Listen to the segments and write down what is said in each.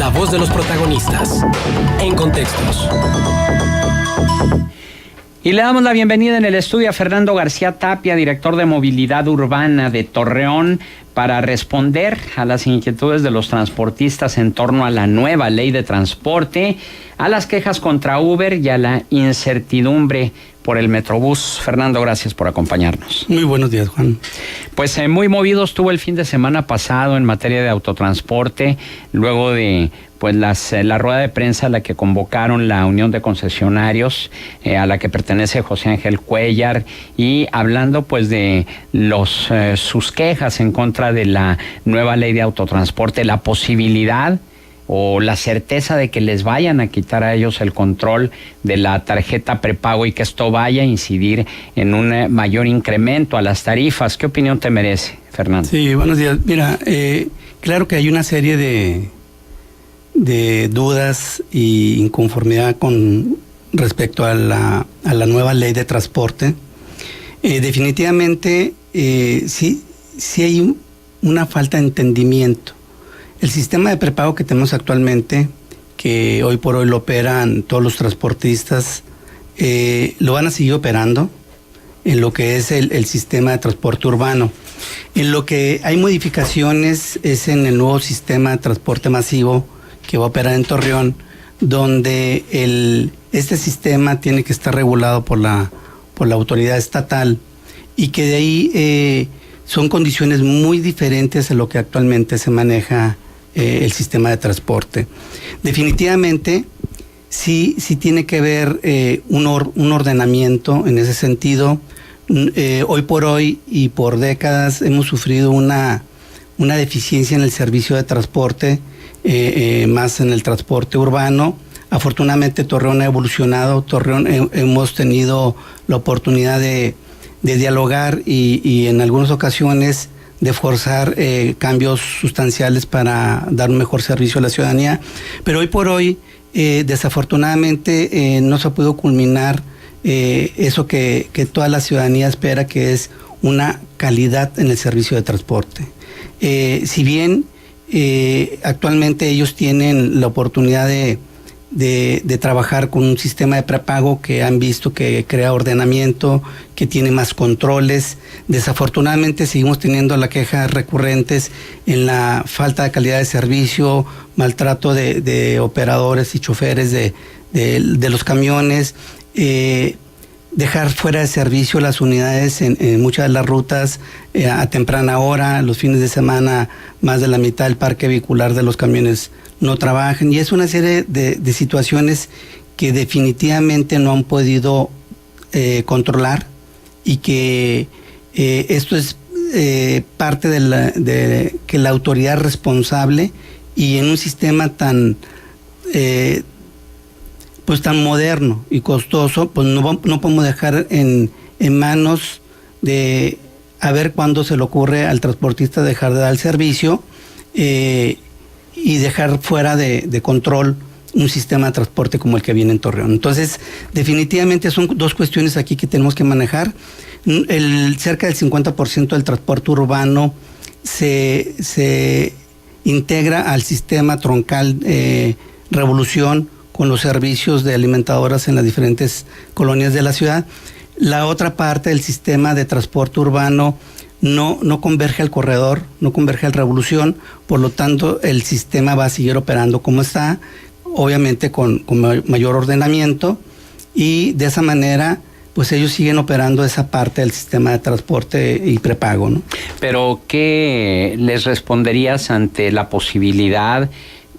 La voz de los protagonistas. En Contextos. Y le damos la bienvenida en el estudio a Fernando García Tapia, director de Movilidad Urbana de Torreón, para responder a las inquietudes de los transportistas en torno a la nueva ley de transporte, a las quejas contra Uber y a la incertidumbre por el Metrobús. Fernando, gracias por acompañarnos. Muy buenos días, Juan. Pues muy movido estuvo el fin de semana pasado en materia de autotransporte, luego de la rueda de prensa a la que convocaron la Unión de Concesionarios, a la que pertenece José Ángel Cuellar, y hablando de sus quejas en contra de la nueva ley de autotransporte, la posibilidad o la certeza de que les vayan a quitar a ellos el control de la tarjeta prepago y que esto vaya a incidir en un mayor incremento a las tarifas. ¿Qué opinión te merece, Fernando? Sí, buenos días. Mira, claro que hay una serie de dudas y inconformidad con respecto a la nueva ley de transporte. Definitivamente sí hay una falta de entendimiento. El sistema de prepago que tenemos actualmente, que hoy por hoy lo operan todos los transportistas, lo van a seguir operando en lo que es el sistema de transporte urbano. En lo que hay modificaciones es en el nuevo sistema de transporte masivo que va a operar en Torreón, donde este sistema tiene que estar regulado por la autoridad estatal, y que de ahí son condiciones muy diferentes a lo que actualmente se maneja el sistema de transporte. Definitivamente sí tiene que haber un ordenamiento en ese sentido. Hoy por hoy y por décadas hemos sufrido una deficiencia en el servicio de transporte, más en el transporte urbano. Afortunadamente Torreón ha evolucionado. Torreón hemos tenido la oportunidad de dialogar y en algunas ocasiones de forzar cambios sustanciales para dar un mejor servicio a la ciudadanía, pero hoy por hoy desafortunadamente no se ha podido culminar eso que toda la ciudadanía espera, que es una calidad en el servicio de transporte. Si bien actualmente ellos tienen la oportunidad de trabajar con un sistema de prepago que han visto que crea ordenamiento, que tiene más controles, desafortunadamente seguimos teniendo las quejas recurrentes en la falta de calidad de servicio, maltrato de operadores y choferes de los camiones, dejar fuera de servicio las unidades en muchas de las rutas a temprana hora. Los fines de semana más de la mitad del parque vehicular de los camiones no trabajan, y es una serie de situaciones que definitivamente no han podido controlar, y que esto es parte de que la autoridad responsable, y en un sistema tan tan moderno y costoso, pues no podemos dejar en manos de a ver cuándo se le ocurre al transportista dejar de dar el servicio y dejar fuera de control un sistema de transporte como el que viene en Torreón. Entonces, definitivamente son dos cuestiones aquí que tenemos que manejar. Cerca del 50% del transporte urbano se integra al sistema troncal Revolución, con los servicios de alimentadoras en las diferentes colonias de la ciudad. La otra parte del sistema de transporte urbano no converge al corredor, no converge al Revolución, por lo tanto el sistema va a seguir operando como está, obviamente con mayor ordenamiento, y de esa manera pues ellos siguen operando esa parte del sistema de transporte y prepago, ¿no? Pero ¿qué les responderías ante la posibilidad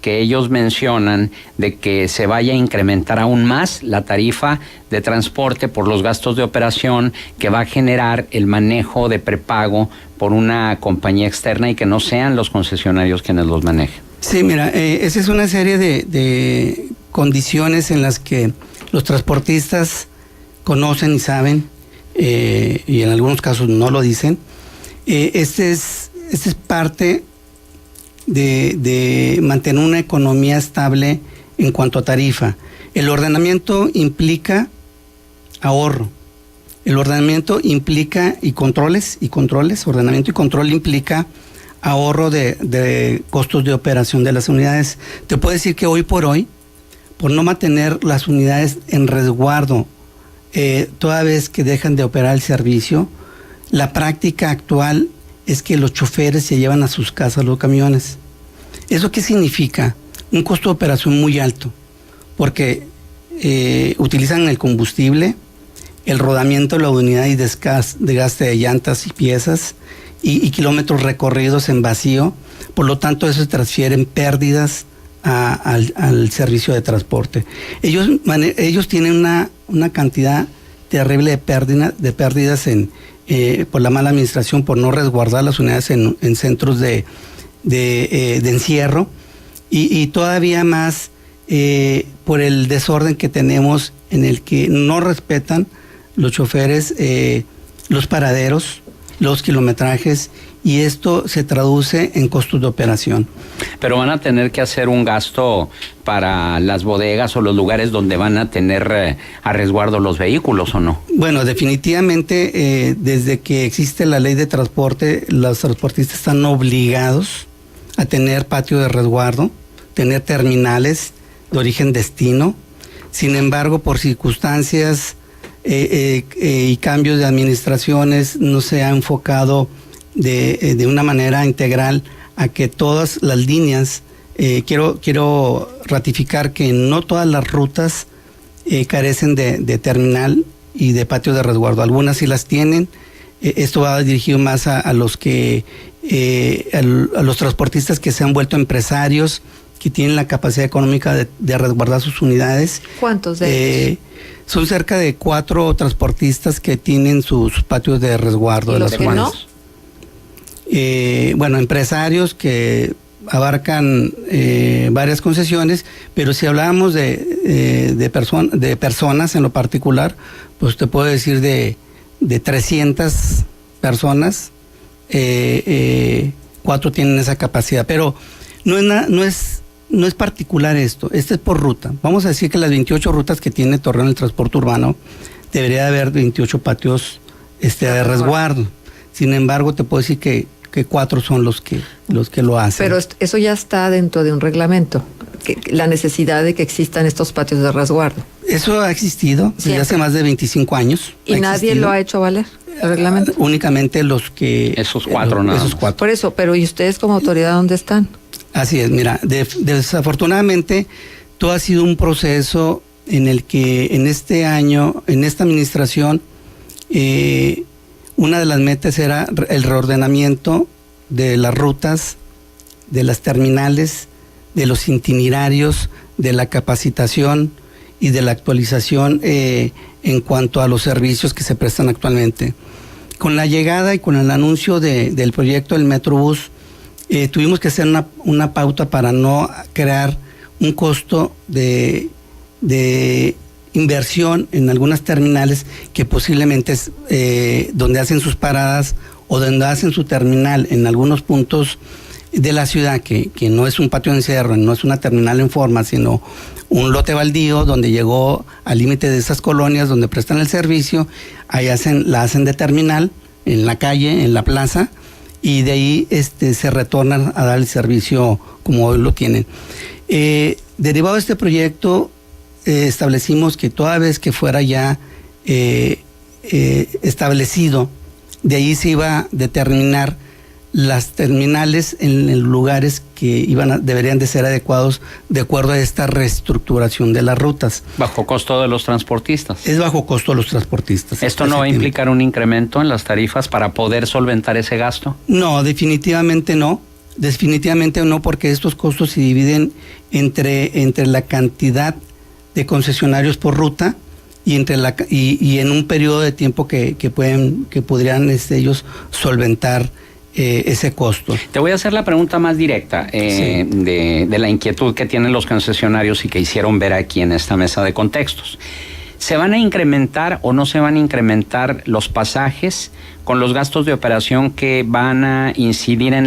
que ellos mencionan de que se vaya a incrementar aún más la tarifa de transporte por los gastos de operación que va a generar el manejo de prepago por una compañía externa y que no sean los concesionarios quienes los manejen? Sí, mira, esa es una serie de condiciones en las que los transportistas conocen y saben, y en algunos casos no lo dicen. Este es parte de mantener una economía estable en cuanto a tarifa. El ordenamiento implica ahorro. El ordenamiento implica ordenamiento y control implica ahorro de costos de operación de las unidades. Te puedo decir que hoy, por no mantener las unidades en resguardo, toda vez que dejan de operar el servicio, la práctica actual es que los choferes se llevan a sus casas los camiones. ¿Eso qué significa? Un costo de operación muy alto, porque utilizan el combustible, el rodamiento de la unidad y desgaste de llantas y piezas y kilómetros recorridos en vacío. Por lo tanto, eso se transfieren pérdidas al servicio de transporte. Ellos tienen una cantidad terrible de pérdidas por la mala administración, por no resguardar las unidades en centros de encierro y todavía más por el desorden que tenemos en el que no respetan los choferes los paraderos, los kilometrajes, y esto se traduce en costos de operación. Pero van a tener que hacer un gasto para las bodegas o los lugares donde van a tener a resguardo los vehículos, ¿o no? Bueno, definitivamente desde que existe la ley de transporte, los transportistas están obligados a tener patio de resguardo, tener terminales de origen-destino. Sin embargo, por circunstancias y cambios de administraciones, no se ha enfocado de una manera integral a que todas las líneas, quiero ratificar que no todas las rutas carecen de terminal y de patio de resguardo. Algunas sí las tienen. Esto va dirigido más a los a los transportistas que se han vuelto empresarios, que tienen la capacidad económica de resguardar sus unidades. ¿Cuántos de ellos? Son cerca de 4 transportistas que tienen sus patios de resguardo. ¿Y los que no? Bueno, empresarios que abarcan varias concesiones, pero si hablamos de personas en lo particular, pues te puedo decir de 300 personas, 4 tienen esa capacidad, pero no es particular esto es por ruta. Vamos a decir que las 28 rutas que tiene Torreón el transporte urbano, debería haber 28 patios de resguardo. Sin embargo, te puedo decir que 4 son los que lo hacen. Pero eso ya está dentro de un reglamento, la necesidad de que existan estos patios de resguardo. Eso ha existido desde hace más de 25 años. ¿Y nadie lo ha hecho valer, el reglamento? Únicamente los que... Esos 4, ¿no? Esos 4. Por eso, pero ¿y ustedes como autoridad dónde están? Así es, mira, desafortunadamente todo ha sido un proceso en el que en este año, en esta administración, una de las metas era el reordenamiento de las rutas, de las terminales, de los itinerarios, de la capacitación y de la actualización en cuanto a los servicios que se prestan actualmente. Con la llegada y con el anuncio del proyecto del Metrobús, tuvimos que hacer una pauta para no crear un costo de inversión en algunas terminales que posiblemente es donde hacen sus paradas o donde hacen su terminal en algunos puntos de la ciudad, que no es un patio de encierro, no es una terminal en forma, sino un lote baldío donde llegó al límite de esas colonias donde prestan el servicio. Ahí la hacen de terminal en la calle, en la plaza, y de ahí se retornan a dar el servicio como hoy lo tienen. Derivado de este proyecto, establecimos que toda vez que fuera ya establecido, de ahí se iba a determinar las terminales en lugares que deberían de ser adecuados de acuerdo a esta reestructuración de las rutas. ¿Bajo costo de los transportistas? Es bajo costo de los transportistas. ¿Esto no va a implicar un incremento en las tarifas para poder solventar ese gasto? No, definitivamente no. Definitivamente no, porque estos costos se dividen entre la cantidad de concesionarios por ruta y en un periodo de tiempo que podrían ellos solventar ese costo. Te voy a hacer la pregunta más directa Sí. de la inquietud que tienen los concesionarios y que hicieron ver aquí en esta mesa de contextos. ¿Se van a incrementar o no se van a incrementar los pasajes con los gastos de operación que van a incidir en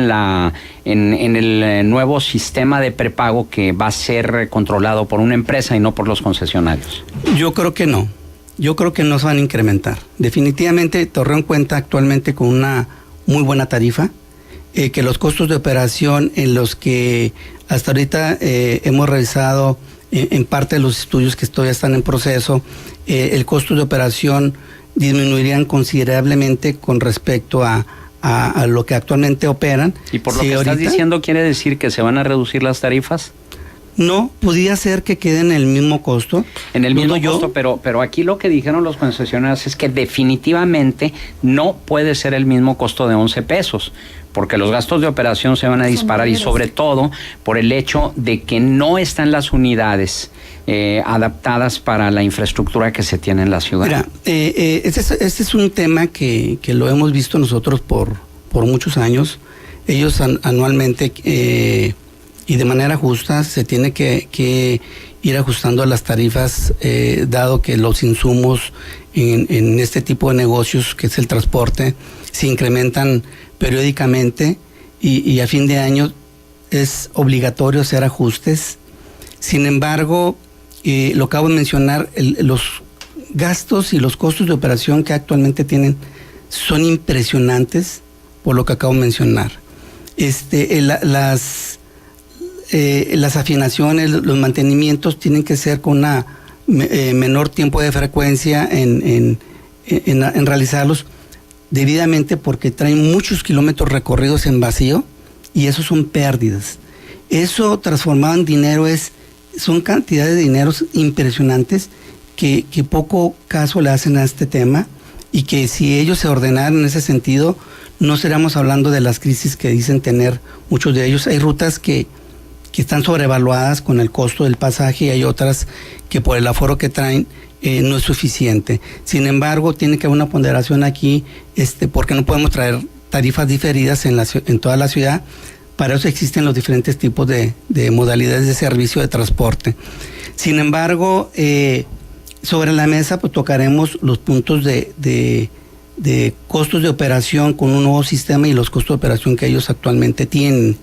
el nuevo sistema de prepago que va a ser controlado por una empresa y no por los concesionarios? Yo creo que no. Yo creo que no se van a incrementar. Definitivamente Torreón cuenta actualmente con una muy buena tarifa. que los costos de operación en los que hasta ahorita hemos revisado en parte de los estudios que todavía están en proceso, el costo de operación disminuirían considerablemente con respecto a lo que actualmente operan. ¿Y por lo que estás diciendo quiere decir que se van a reducir las tarifas? No, podría ser que queden en el mismo costo. En el mismo costo, pero aquí lo que dijeron los concesionarios es que definitivamente no puede ser el mismo costo de 11 pesos, porque los gastos de operación se van a disparar y sobre todo por el hecho de que no están las unidades adaptadas para la infraestructura que se tiene en la ciudad. Mira, este es un tema que lo hemos visto nosotros por muchos años. Ellos anualmente y de manera justa se tiene que ir ajustando a las tarifas, dado que los insumos en este tipo de negocios, que es el transporte, se incrementan periódicamente y a fin de año es obligatorio hacer ajustes. Sin embargo, lo acabo de mencionar, los gastos y los costos de operación que actualmente tienen son impresionantes por lo que acabo de mencionar. Las afinaciones, los mantenimientos tienen que ser con una menor tiempo de frecuencia en realizarlos debidamente, porque traen muchos kilómetros recorridos en vacío y eso son pérdidas. Eso transformado en dinero son cantidades de dineros impresionantes que poco caso le hacen a este tema, y que si ellos se ordenaran en ese sentido no estaríamos hablando de las crisis que dicen tener muchos de ellos. Hay rutas que están sobrevaluadas con el costo del pasaje y hay otras que por el aforo que traen no es suficiente. Sin embargo, tiene que haber una ponderación aquí, porque no podemos traer tarifas diferidas en toda la ciudad. Para eso existen los diferentes tipos de modalidades de servicio de transporte. Sin embargo, sobre la mesa pues tocaremos los puntos de costos de operación con un nuevo sistema y los costos de operación que ellos actualmente tienen.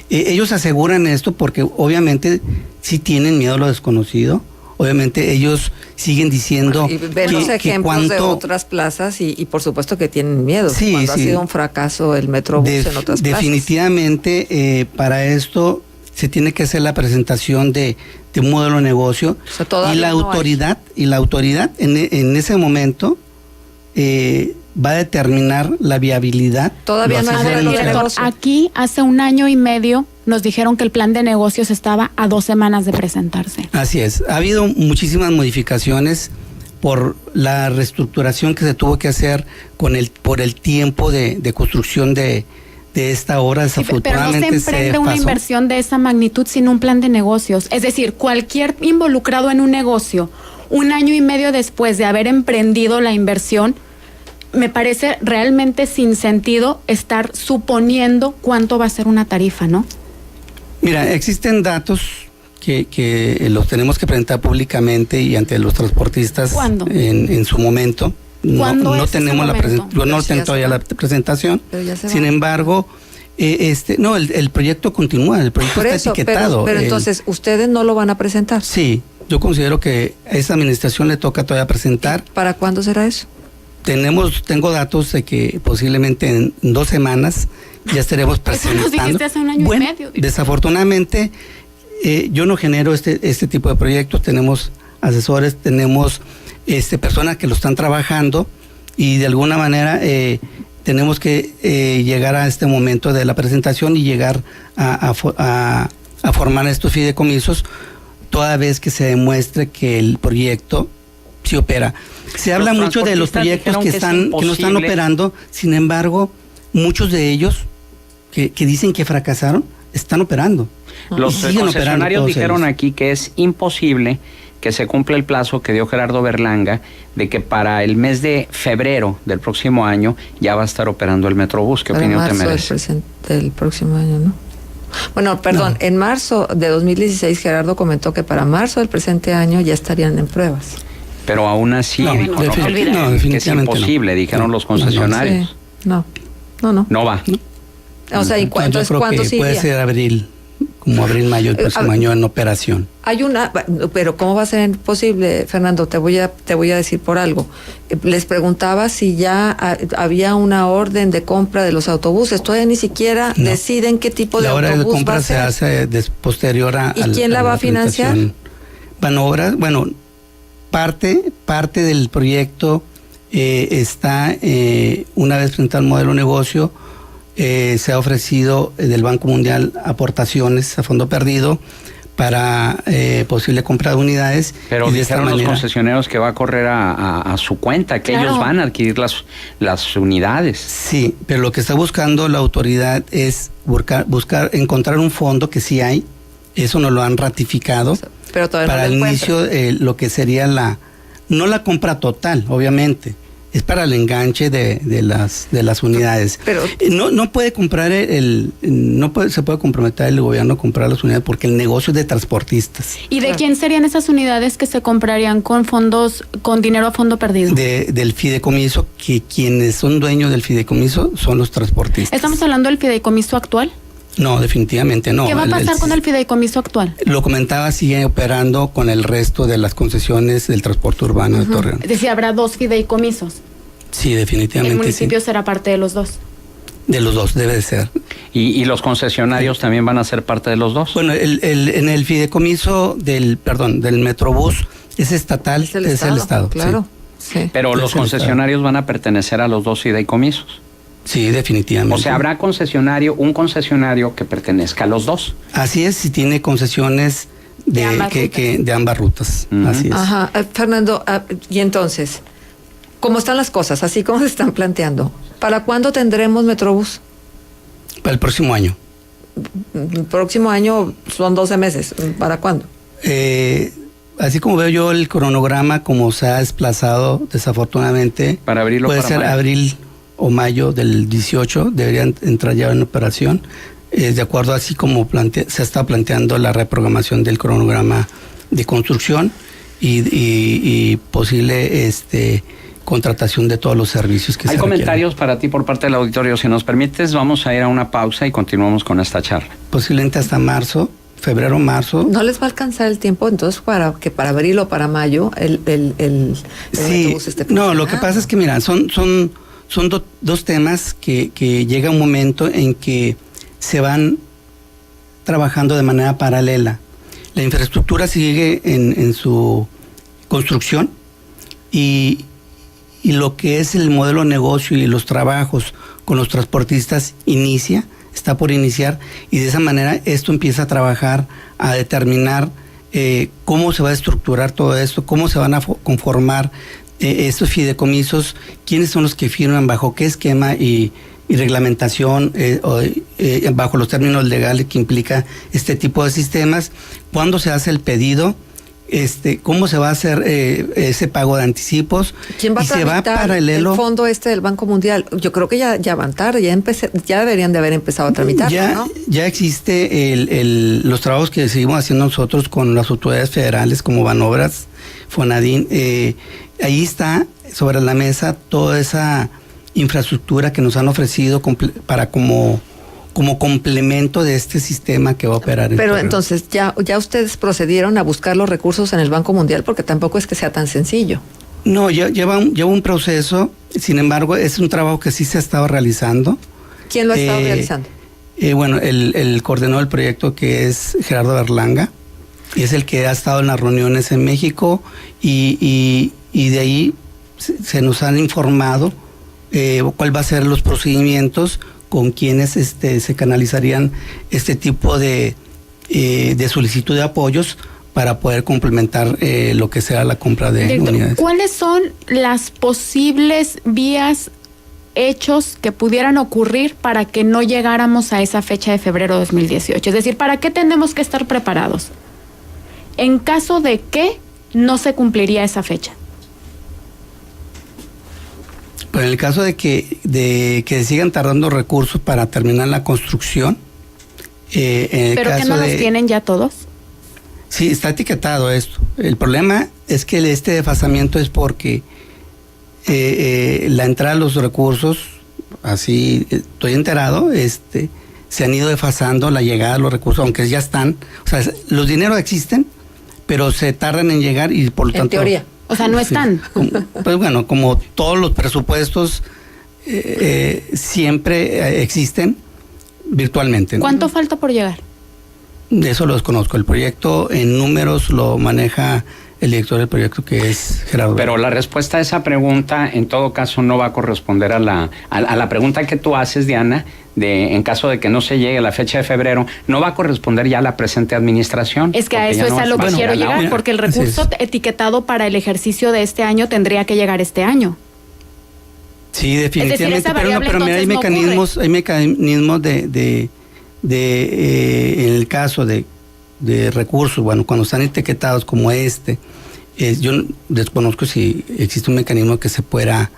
Ellos aseguran esto porque obviamente sí tienen miedo a lo desconocido. Obviamente ellos siguen diciendo y ven los ejemplos de otras plazas y por supuesto que tienen miedo. Sí, cuando ha sido un fracaso el Metrobús en otras plazas. Definitivamente para esto se tiene que hacer la presentación de un modelo de negocio, o sea, y la autoridad en ese momento va a determinar la viabilidad. Todavía no hay director. Aquí hace 1 año y medio nos dijeron que el plan de negocios estaba a 2 semanas de presentarse. Así es, ha habido muchísimas modificaciones por la reestructuración que se tuvo que hacer por el tiempo de construcción de esta obra. Desafortunadamente pero no se emprende una inversión de esa magnitud sin un plan de negocios. Es decir, cualquier involucrado en un negocio, 1 año y medio después de haber emprendido la inversión, me parece realmente sin sentido estar suponiendo cuánto va a ser una tarifa, ¿no? Mira, existen datos que los tenemos que presentar públicamente y ante los transportistas. ¿Cuándo? En su momento. No tenemos yo no tengo todavía la presentación. Sin embargo, el proyecto continúa, el proyecto está etiquetado. Pero entonces, ¿ustedes no lo van a presentar? Sí, yo considero que a esta administración le toca todavía presentar. ¿Para cuándo será eso? Tengo datos de que posiblemente en 2 semanas ya estaremos presentando. Eso nos dijiste hace 1 año y medio. Desafortunadamente, yo no genero este tipo de proyectos. Tenemos asesores, tenemos personas que lo están trabajando y de alguna manera tenemos que llegar a este momento de la presentación y llegar a formar estos fideicomisos toda vez que se demuestre que el proyecto sí opera. Se habla mucho de los proyectos que no están operando, sin embargo, muchos de ellos que dicen que fracasaron, están operando. Los concesionarios dijeron aquí que es imposible que se cumpla el plazo que dio Gerardo Berlanga de que para el mes de febrero del próximo año ya va a estar operando el Metrobús. ¿Qué opinión te merece? Del próximo año, ¿no? Bueno, perdón, en marzo de 2016 Gerardo comentó que para marzo del presente año ya estarían en pruebas. Pero aún así dijo, definitivamente que es imposible, dijeron los concesionarios. No va. No. O sea, entonces, ¿cuánto sigue? Puede ser abril. como abril, mayo del próximo año en operación. Hay una, pero ¿cómo va a ser posible, Fernando? Te voy a decir por algo. Les preguntaba si ya había una orden de compra de los autobuses. Todavía ni siquiera deciden qué tipo de autobús va a ser. La orden de compra se hace posterior a... ¿Y quién la va a financiar? Banobras, bueno, parte del proyecto está, una vez presentado el modelo de negocio, se ha ofrecido del Banco Mundial aportaciones a fondo perdido para posible compra de unidades. Pero y de dijeron los concesionarios que va a correr a su cuenta, que ellos van a adquirir las unidades. Sí, pero lo que está buscando la autoridad es encontrar un fondo que sí hay, eso nos lo han ratificado, pero todavía para no el inicio lo que sería no la compra total, obviamente. Es para el enganche de las unidades. Pero no puede comprar se puede comprometer el gobierno a comprar las unidades porque el negocio es de transportistas. ¿Y de quién serían esas unidades que se comprarían con dinero a fondo perdido? Del fideicomiso, que quienes son dueños del fideicomiso son los transportistas. ¿Estamos hablando del fideicomiso actual? No, definitivamente no. ¿Qué va a pasar con el fideicomiso actual? Lo comentaba, sigue operando con el resto de las concesiones del transporte urbano de Torreón. Es decir, habrá 2 fideicomisos. Sí, definitivamente. El municipio será parte de los 2. De los 2, debe de ser. ¿Y los concesionarios también van a ser parte de los 2? Bueno, en el fideicomiso del Metrobús es estatal, es el Estado. Claro. Sí. Pero los concesionarios van a pertenecer a los 2 fideicomisos. Sí, definitivamente. O sea, habrá un concesionario que pertenezca a los 2. Así es, si tiene concesiones de ambas rutas. Así es. Ajá, Fernando, y entonces, ¿cómo están las cosas? Así como se están planteando. ¿Para cuándo tendremos Metrobús? Para el próximo año. El próximo año son 12 meses. ¿Para cuándo? Así como veo yo el cronograma, como se ha desplazado desafortunadamente, para abril puede ser abril o mayo del 18, deberían entrar ya en operación, de acuerdo así como se está planteando la reprogramación del cronograma de construcción y posible contratación de todos los servicios que se requieren. Hay comentarios para ti por parte del auditorio. Si nos permites, vamos a ir a una pausa y continuamos con esta charla. Posiblemente hasta febrero, marzo. ¿No les va a alcanzar el tiempo entonces para abril o para mayo el sí, autobús esté no, lo que pasa es que mira, son dos temas que llega un momento en que se van trabajando de manera paralela. La infraestructura sigue en su construcción y lo que es el modelo de negocio y los trabajos con los transportistas está por iniciar, y de esa manera esto empieza a trabajar, a determinar cómo se va a estructurar todo esto, cómo se van a conformar estos fideicomisos, quiénes son los que firman, bajo qué esquema y reglamentación, bajo los términos legales que implica este tipo de sistemas, cuándo se hace el pedido, cómo se va a hacer ese pago de anticipos. ¿Quién va a tramitar el fondo del Banco Mundial? Yo creo que ya van tarde, ya deberían de haber empezado a tramitar, ¿no? Ya existe los trabajos que seguimos haciendo nosotros con las autoridades federales como Banobras, Fonadín. Ahí está sobre la mesa toda esa infraestructura que nos han ofrecido para como complemento de este sistema que va a operar. Pero entonces ya ustedes procedieron a buscar los recursos en el Banco Mundial, porque tampoco es que sea tan sencillo. No, lleva un proceso, sin embargo es un trabajo que sí se ha estado realizando. ¿Quién lo ha estado realizando? Bueno, el coordinador del proyecto, que es Gerardo Berlanga, es el que ha estado en las reuniones en México y de ahí se nos han informado cuál va a ser los procedimientos con quienes se canalizarían este tipo de solicitud de apoyos para poder complementar lo que sea la compra de unidades. ¿Cuáles son las posibles vías, hechos que pudieran ocurrir para que no llegáramos a esa fecha de febrero de 2018? Es decir, ¿para qué tenemos que estar preparados? En caso de que no se cumpliría esa fecha. Pero en el caso de que sigan tardando recursos para terminar la construcción, ¿pero que no los tienen ya todos? Sí, está etiquetado esto. El problema es que este desfasamiento es porque la entrada de los recursos, así estoy enterado, se han ido desfasando la llegada de los recursos, aunque ya están, o sea, los dineros existen, pero se tardan en llegar y por lo tanto... En teoría. O sea, no están. Pues bueno, como todos los presupuestos siempre existen virtualmente, ¿no? ¿Cuánto falta por llegar? De eso lo desconozco. El proyecto en números lo maneja el director del proyecto, que es Gerardo. Pero la respuesta a esa pregunta, en todo caso, no va a corresponder a la pregunta que tú haces, Diana, en caso de que no se llegue a la fecha de febrero, no va a corresponder ya a la presente administración. Es que a eso es a lo que quiero llegar, porque el recurso etiquetado para el ejercicio de este año tendría que llegar este año. Sí, definitivamente. Es decir, esa variable, pero mira, hay mecanismos, en el caso de recursos, bueno, cuando están etiquetados como yo desconozco si existe un mecanismo que se pueda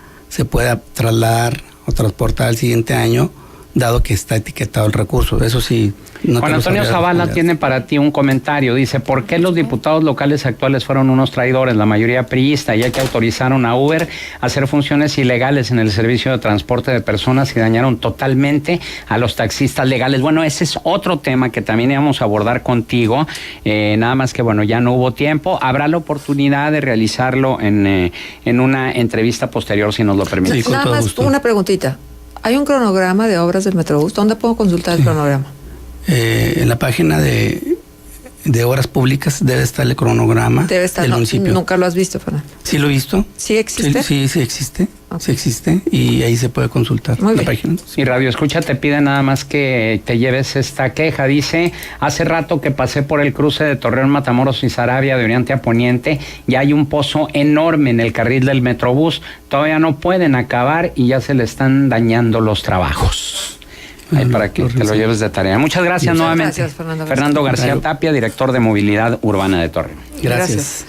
trasladar o transportar al siguiente año, dado que está etiquetado el recurso. Eso sí. Juan Antonio Zavala tiene para ti un comentario. Dice, ¿por qué los diputados locales actuales fueron unos traidores, la mayoría priista, ya que autorizaron a Uber a hacer funciones ilegales en el servicio de transporte de personas y dañaron totalmente a los taxistas legales? Bueno, ese es otro tema que también íbamos a abordar contigo, nada más que bueno, ya no hubo tiempo. Habrá la oportunidad de realizarlo en una entrevista posterior, si nos lo permite. Sí, Nada más una preguntita. ¿Hay un cronograma de obras del Metrobús? ¿Dónde puedo consultar el cronograma? En la página de Obras Públicas debe estar el cronograma del municipio. ¿Nunca lo has visto, Fernando? Sí lo he visto. ¿Sí existe? Sí existe. Okay. Sí existe y ahí se puede consultar la página. Y Radio Escucha te pide nada más que te lleves esta queja. Dice, hace rato que pasé por el cruce de Torreón, Matamoros y Sarabia de oriente a poniente, ya hay un pozo enorme en el carril del Metrobús. Todavía no pueden acabar y ya se le están dañando los trabajos. Ahí para que te lo lleves de tarea. Muchas gracias nuevamente. Gracias, Fernando García Tapia, director de Movilidad Urbana de Torreón. Gracias.